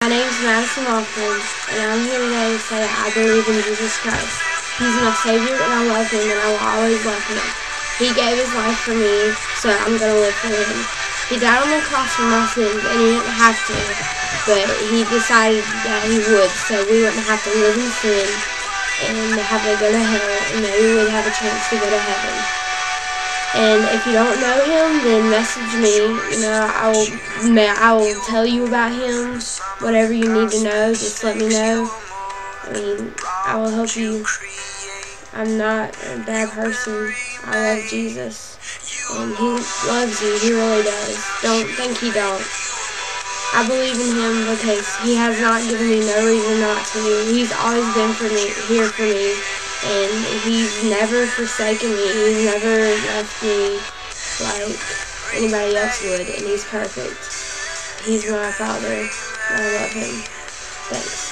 My name is Madison Lofgren, and I'm here today to say I believe in Jesus Christ. He's my Savior, and I love Him, and I will always love Him. He gave His life for me, so I'm going to live for Him. He died on the cross for my sins, and He didn't have to, but He decided that He would, so we wouldn't have to live in sin and have to go to hell, and maybe we'd have a chance to go to heaven. And if you don't know Him, then message me. I will tell you about Him. Whatever you need to know, just let me know. I will help you. I'm not a bad person. I love Jesus. And He loves you. He really does. Don't think He don't. I believe in Him because He has not given me no reason not to. He's always been here for me. And He's never forsaken me. He's never left me like anybody else would. And He's perfect. He's my Father. I love Him. Thanks.